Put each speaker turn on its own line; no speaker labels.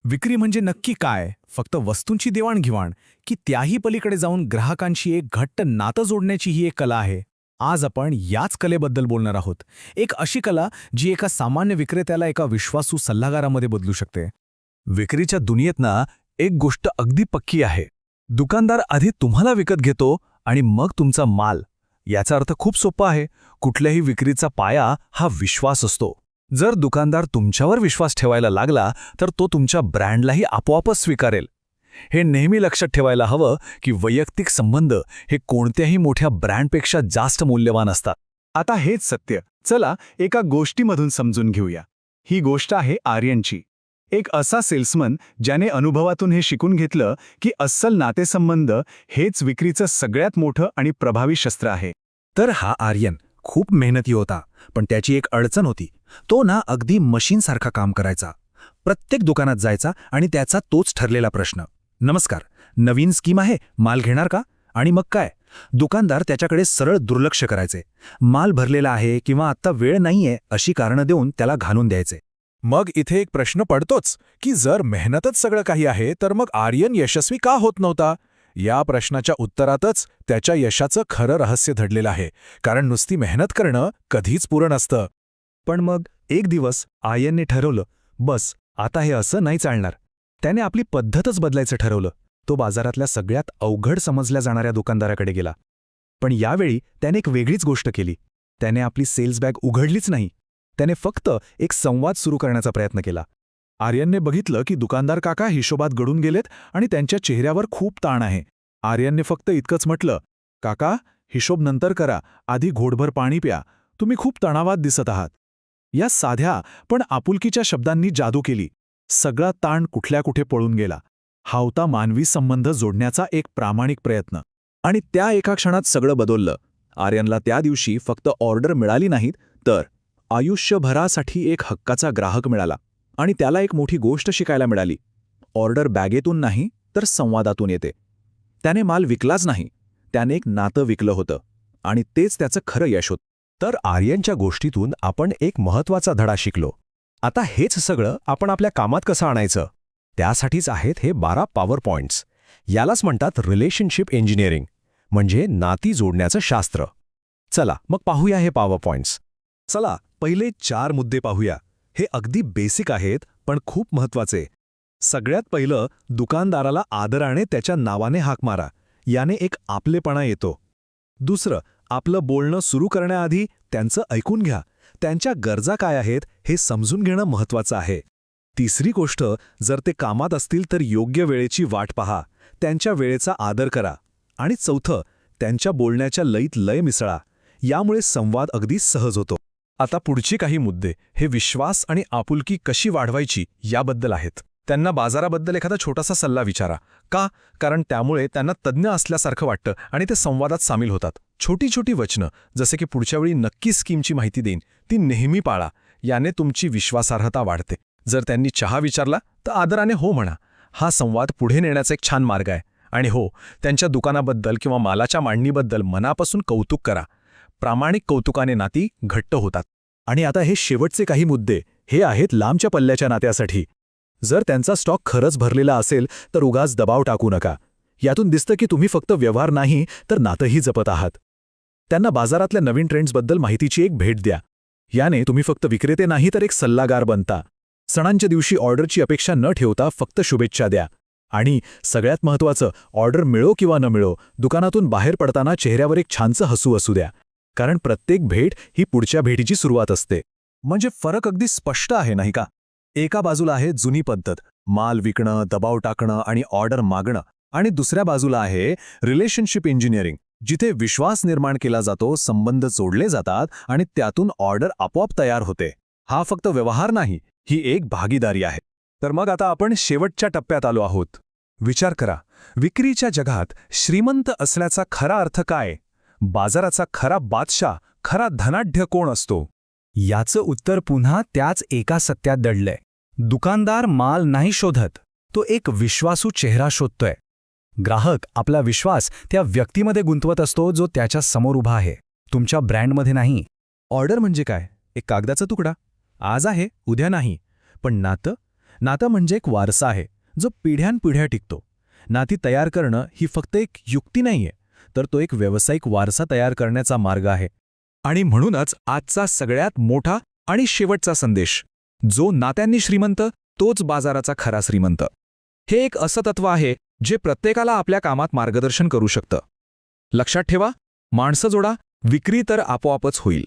विक्री म्हणजे नक्की काय? फक्त वस्तूंची देवाणघेवाण की त्याही पलीकडे जाऊन ग्राहकांशी एक घट्ट नातं जोडण्याची ही एक कला आहे? आज आपण याच कलेबद्दल बोलणार आहोत. एक अशी कला जी एका सामान्य विक्रेत्याला एका विश्वासू सल्लागारामध्ये बदलू शकते.
विक्रीच्या दुनियेत ना एक गोष्ट अगदी पक्की आहे. दुकानदार आधी तुम्हाला विकत घेतो आणि मग तुमचा माल. याचा अर्थ खूप सोपा आहे. कुठल्याही विक्रीचा पाया हा विश्वास असतो. जर दुकानदार तुमच्यावर विश्वास ठेवायला लागला तर तो तुमच्या ब्रँडलाही आपोआपच स्वीकारेल. हे नेहमी लक्षात ठेवायला हवं की वैयक्तिक संबंध हे कोणत्याही मोठ्या ब्रँडपेक्षा जास्त मूल्यवान असतात.
आता हेच सत्य चला एका गोष्टीमधून समजून घेऊया. ही गोष्ट आहे आर्यनची. एक असा सेल्समन ज्याने अनुभवातून हे शिकून घेतलं की अस्सल नातेसंबंध हेच विक्रीचं सगळ्यात मोठं आणि प्रभावी शस्त्र आहे.
तर हा आर्यन खूप मेहनती होता, पण त्याची एक अडचण होती. तो ना अगदी मशीनसारखा काम करायचा. प्रत्येक दुकानात जायचा आणि त्याचा तोच ठरलेला प्रश्न, नमस्कार, नवीन स्कीम आहे, माल घेणार का? आणि मग काय, दुकानदार त्याच्याकडे सरळ दुर्लक्ष करायचे. माल भरलेला आहे किंवा आत्ता वेळ नाहीये अशी कारणं देऊन त्याला घालून द्यायचे.
मग इथे एक प्रश्न पडतोच की जर मेहनतच सगळं काही आहे तर मग आर्यन यशस्वी का होत नव्हता? या प्रश्नाच्या उत्तरातच त्याच्या यशाचं खरं रहस्य दडलेलं आहे. कारण नुसती मेहनत करणं कधीच पुरं नसतं.
पण मग एक दिवस आर्यनने ठरवलं, बस आता हे असं नाही चालणार. त्याने आपली पद्धतच बदलायचं ठरवलं. तो बाजारातल्या सगळ्यात अवघड समजल्या जाणाऱ्या दुकानदाराकडे गेला. पण यावेळी त्याने एक वेगळीच गोष्ट केली. त्याने आपली सेल्स बॅग उघडलीच नाही. त्याने फक्त एक संवाद सुरू करण्याचा प्रयत्न केला.
आर्यनने बघितलं की दुकानदार काका हिशोबात गडून गेलेत आणि त्यांच्या चेहऱ्यावर खूप ताण आहे. आर्यनने फक्त इतकंच म्हटलं, काका, हिशोब नंतर करा, आधी घोटभर पाणी प्या, तुम्ही खूप तणावात दिसत आहात. या साध्या पण आपुलकीच्या शब्दांनी जादू केली. सगळा ताण कुठल्या कुठे पळून गेला. हा होता मानवी संबंध जोडण्याचा एक प्रामाणिक प्रयत्न.
आणि त्या एका क्षणात सगळं बदललं. आर्यनला त्या दिवशी फक्त ऑर्डर मिळाली नाहीत, तर आयुष्यभरासाठी एक हक्काचा ग्राहक मिळाला. आणि त्याला एक मोठी गोष्ट शिकायला मिळाली. ऑर्डर बॅगेतून नाही तर संवादातून येते. त्याने माल विकलाच नाही, त्याने एक नातं विकलं होतं. आणि तेच त्याचं खरं यश होतं. तर आर्यनच्या गोष्टीतून आपण एक महत्त्वाचा धडा शिकलो. आता हेच सगळं आपण आपल्या कामात कसं आणायचं? त्यासाठीच आहेत हे 12 पॉवर पॉइंट्स. यालाच म्हणतात रिलेशनशिप इंजिनिअरिंग, म्हणजे नाती जोडण्याचं शास्त्र. चला मग पाहूया हे पॉवर पॉइंट्स. चला पहिले 4 मुद्दे पाहूया. हे अगदी बेसिक आहेत पण खूप महत्त्वाचे. सगळ्यात पहिलं, दुकानदाराला आदराने त्याच्या नावाने हाक मारा. याने एक आपलेपणा येतो. दुसरं, आपलं बोलणं सुरू करण्याआधी त्यांचं ऐकून घ्या. त्यांच्या गरजा काय आहेत हे समजून घेणं महत्त्वाचं आहे. तिसरी गोष्ट, जर ते कामात असतील तर योग्य वेळेची वाट पहा. त्यांच्या वेळेचा आदर करा. आणि चौथं, त्यांच्या बोलण्याच्या लयीत लय मिसळा. यामुळे संवाद अगदी सहज होतो. आता पुढचे काही मुद्दे हे विश्वास आणि आपुलकी कशी वाढवायची याबद्दल आहेत. त्यांना बाजाराबद्दल एखादा छोटासा सल्ला विचारा. का? कारण त्यामुळे त्यांना तज्ज्ञ असल्यासारखं वाटतं आणि ते संवादात सामील होतात. छोटी छोटी वचनं, जसे की पुढच्या वेळी नक्की स्कीमची माहिती देईन, ती नेहमी पाळा. याने तुमची विश्वासार्हता वाढते. जर त्यांनी चहा विचारला तर आदराने हो म्हणा. हा संवाद पुढे नेण्याचा एक छान मार्ग आहे. आणि हो, त्यांच्या दुकानाबद्दल किंवा मालाच्या मांडणीबद्दल मनापासून कौतुक करा. प्रामाणिक कौतुकाने नाती घट्ट होतात. आणि आता हे शेवटचे काही मुद्दे हे आहेत लांबच्या पल्ल्याच्या नात्यासाठी. जर त्यांचा स्टॉक खरंच भरलेला असेल तर उगाच दबाव टाकू नका. यातून दिसतं की तुम्ही फक्त व्यवहार नाही तर नातंही जपत आहात. त्यांना बाजारातल्या नवीन ट्रेंड्सबद्दल माहितीची एक भेट द्या. याने तुम्ही फक्त विक्रेते नाही तर एक सल्लागार बनता. सणांच्या दिवशी ऑर्डरची अपेक्षा न ठेवता फक्त शुभेच्छा द्या. आणि सगळ्यात महत्त्वाचं, ऑर्डर मिळो किंवा न मिळो, दुकानातून बाहेर पडताना चेहऱ्यावर एक छानसं हसू असू द्या. कारण प्रत्येक भेट ही पुढच्या भेटीची सुरुवात असते. म्हणजे फरक अगदी स्पष्ट आहे नाही का? एका बाजूला आहे जुनी पद्धत, माल विकणं, दबाव टाकणं आणि ऑर्डर मागणं. आणि दुसऱ्या बाजूला आहे रिलेशनशिप इंजिनिअरिंग, जिथे विश्वास निर्माण केला जातो, संबंध जोडले जातात आणि त्यातून ऑर्डर आपोआप तयार होते. हा फक्त व्यवहार नाही, ही एक भागीदारी आहे. तर मग आता आपण शेवटच्या टप्प्यात आलो आहोत. विचार करा, विक्रीच्या जगात श्रीमंत असण्याचा खरा अर्थ काय? बाजाराचा खरा बादशाह, खरा धनाढ्य कोण असतो?
याचं उत्तर पुन्हा त्याच एका सत्यात दडलंय. दुकानदार माल नाही शोधत, तो एक विश्वासू चेहरा शोधतोय. ग्राहक आपला विश्वास त्या व्यक्तीमध्ये गुंतवत असतो जो त्याच्या समोर उभा आहे, तुमच्या ब्रँडमध्ये नाही.
ऑर्डर म्हणजे काय? एक कागदाचा तुकडा. आज आहे, उद्या नाही. पण नातं? नातं म्हणजे एक वारसा आहे जो पिढ्यानपिढ्या टिकतो. नाती तयार करणं ही फक्त एक युक्ती नाहीये, तर तो एक व्यावसायिक वारसा तयार करण्याचा मार्ग आहे.
आणि म्हणूनच आजचा सगळ्यात मोठा आणि शेवटचा संदेश, जो नात्यांनी श्रीमंत तोच बाजाराचा खरा श्रीमंत. हे एक असं तत्व आहे जे प्रत्येकाला आपल्या कामात मार्गदर्शन करू शकतं. लक्षात ठेवा, माणसं जोडा, विक्री तर आपोआपच होईल.